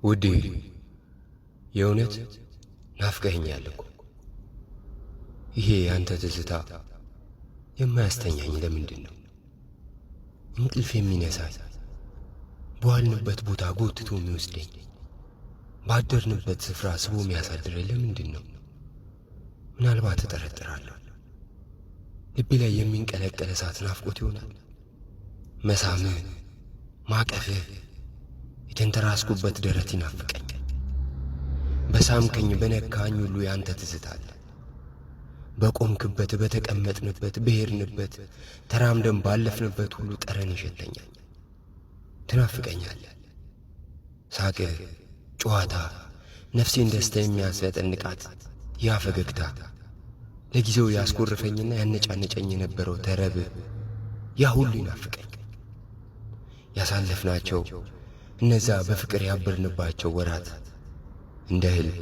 ውዴ የእውነት ናፍቀኸኛል እኮ። ይሄ ያንተ ትዝታ የማያስተኛኝ ለምንድን ነው? እንቅልፍ የሚነሳኝ፣ በዋልንበት ቦታ ጎትቶ የሚወስደኝ፣ ባደርንበት ስፍራ ስቦ የሚያሳድረኝ ለምንድን ነው? ምናልባት እጠረጥራለሁ። ልቤ ላይ የሚንቀለቀል እሳት ናፍቆት ይሆናል። መሳምህ፣ ማቀፍህ፣ የተንተራስኩበት ደረት ይናፍቀኛል። በሳምከኝ በነካኝ ሁሉ ያንተ ትዝታ አለ። በቆምክበት፣ በተቀመጥንበት፣ በሄድንበት፣ ተራምደን ባለፍንበት ሁሉ ጠረን ይሸተኛል። ትናፍቀኛለህ። ሳቅህ፣ ጨዋታ፣ ነፍሴን ደስታ የሚያስፈጠንቃት ያ ፈገግታ፣ ለጊዜው ያስኮርፈኝና ያነጫነጨኝ የነበረው ተረብህ፣ ያ ሁሉ ይናፍቀኝ። ያሳለፍናቸው እነዛ በፍቅር ያበርንባቸው ወራት እንደ ህልም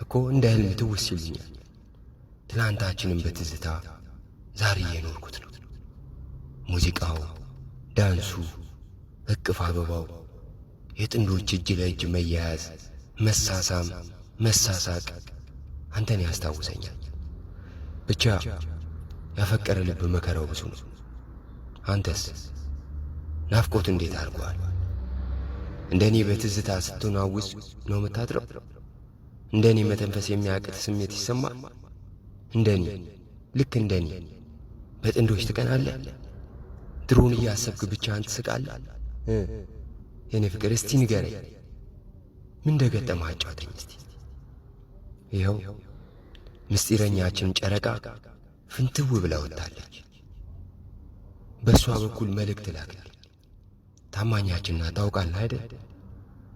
እኮ እንደ ህልም ትውስ ይሉኛል። ትላንታችንን በትዝታ ዛሬ እየኖርኩት ነው። ሙዚቃው፣ ዳንሱ፣ እቅፍ አበባው፣ የጥንዶች እጅ ለእጅ መያያዝ፣ መሳሳም፣ መሳሳቅ አንተን ያስታውሰኛል። ብቻ ያፈቀረ ልብ መከራው ብዙ ነው። አንተስ ናፍቆት እንዴት አድርጓል? እንደኔ በትዝታ ስትናውዝ ነው የምታድረው? እንደኔ መተንፈስ የሚያቅት ስሜት ይሰማል? እንደኔ ልክ እንደኔ በጥንዶች ትቀናለህ? ድሮን እያሰብክ ብቻህን ትስቃለህ? የኔ ፍቅር እስቲ ንገረኝ፣ ምን እንደገጠመህ አጫውተኝ እስቲ። ይኸው ምስጢረኛችን ጨረቃ ፍንትው ብላ ወጣለች። በእሷ በኩል መልእክት ላክል። ታማኛችንና ታውቃለህ አይደል?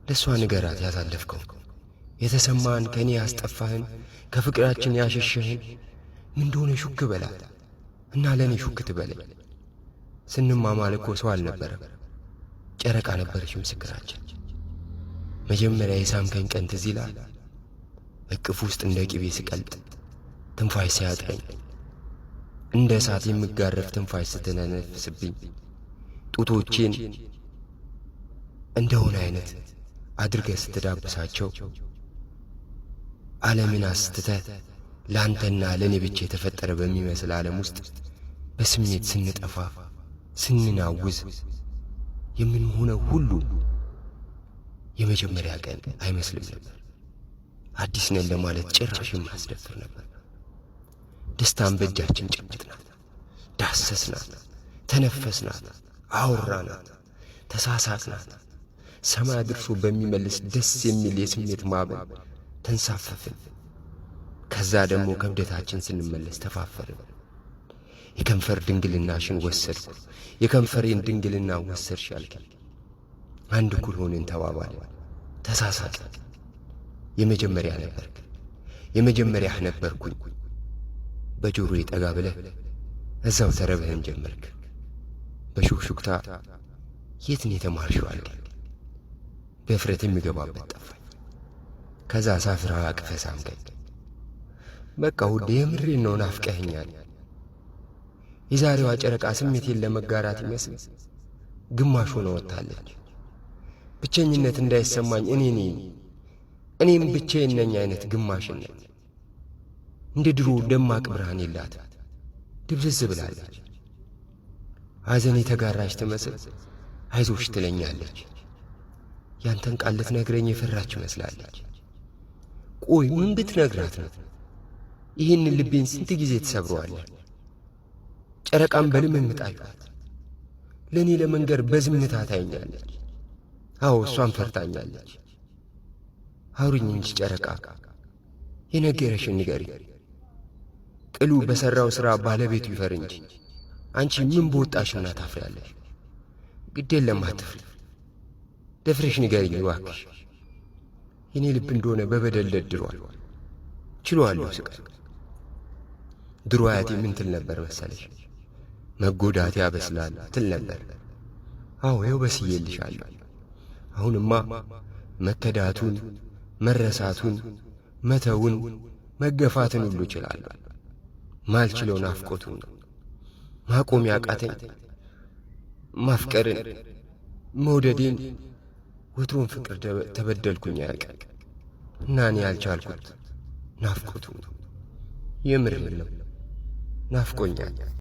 ለእሷ ንገራት ያሳለፍከው የተሰማህን፣ ከእኔ ያስጠፋህን፣ ከፍቅራችን ያሸሸህን ምን እንደሆነ ሹክ በላት እና ለእኔ ሹክ ትበለኝ። ስንማማል እኮ ሰው አልነበረም፣ ጨረቃ ነበረች ምስክራችን። መጀመሪያ የሳምከኝ ቀን ትዝ ይልሃል? እቅፍ ውስጥ እንደ ቅቤ ስቀልጥ፣ ትንፋሽ ሲያጥረኝ፣ እንደ እሳት የምጋረፍ ትንፋሽ ስትነነፍስብኝ፣ ጡቶቼን እንደሆነ አይነት አድርገህ ስትዳብሳቸው፣ ዓለምን አስትተህ ለአንተና ለእኔ ብቻ የተፈጠረ በሚመስል ዓለም ውስጥ በስሜት ስንጠፋ ስንናውዝ የምንሆነው ሁሉ የመጀመሪያ ቀን አይመስልም ነበር። አዲስ ነን ለማለት ጭራሽ የማያስደፍር ነበር። ደስታን በእጃችን ጨበጥናት፣ ዳሰስናት፣ ተነፈስናት፣ አወራናት፣ ተሳሳቅናት። ሰማይ አድርሶ በሚመልስ ደስ የሚል የስሜት ማዕበል ተንሳፈፍን። ከዛ ደግሞ ከብደታችን ስንመለስ ተፋፈርን። የከንፈር ድንግልናሽን ወሰድኩ፣ የከንፈሬን ድንግልና ወሰድሽ አልከኝ። አንድ እኩል ሆነን ተባባልን፣ ተሳሳቅን። የመጀመሪያ ነበርክ፣ የመጀመሪያህ ነበርኩኝ። በጆሮዬ ጠጋ ብለህ እዛው ተረብህን ጀመርክ። በሹክሹክታ የትን የተማርሽው አልከኝ። በፍረት የሚገባበት ጠፋኝ። ከዛ ሳፍራ አቅፈህ ሳምከኝ። በቃ ውዴ የምሬን ነው፣ ናፍቀኸኛል። የዛሬዋ ጨረቃ ስሜቴን ለመጋራት ይመስል ግማሽ ሆነ ወጥታለች። ብቸኝነት እንዳይሰማኝ እኔም ብቻዬን ነኝ አይነት ግማሽነት። እንደ ድሮ ደማቅ ብርሃን የላት፣ ድብዝዝ ብላለች። ሐዘን የተጋራች ትመስል አይዞሽ ትለኛለች። ያንተን ቃል ልትነግረኝ የፈራች ይመስላለች። ቆይ ምን ብትነግራት ነው ይህን ልቤን ስንት ጊዜ ትሰብረዋለህ? ጨረቃም በልምምጥ አዩት፣ ለእኔ ለመንገር በዝምታ ታየኛለች። አዎ እሷን ፈርታኛለች። አውሪኝ እንጂ ጨረቃ፣ የነገረሽን ንገሪ። ቅሉ በሠራው ሥራ ባለቤቱ ይፈር እንጂ አንቺ ምን በወጣሽና ታፍሪያለሽ? ግድ የለም አትፍሪ፣ ደፍረሽ ንገሪኝ እባክሽ። የኔ ልብ እንደሆነ በበደል ደድሯል፣ ችሏለሁ ስቃይ። ድሮ አያቴ ምን ትል ነበር መሰለሽ? መጎዳት ያበስላል ትል ነበር። አዎ ይኸው በስዬልሻለሁ። አሁንማ መከዳቱን፣ መረሳቱን፣ መተውን፣ መገፋትን ሁሉ እችላለሁ። ማልችለው ናፍቆቱን ነው። ማቆም ያቃተኝ ማፍቀርን፣ መውደዴን፣ ወትሮም ፍቅር ተበደልኩኝ አያውቅም እና እኔ ያልቻልኩት ናፍቆቱ ነው። የምር ነው ናፍቆኛል።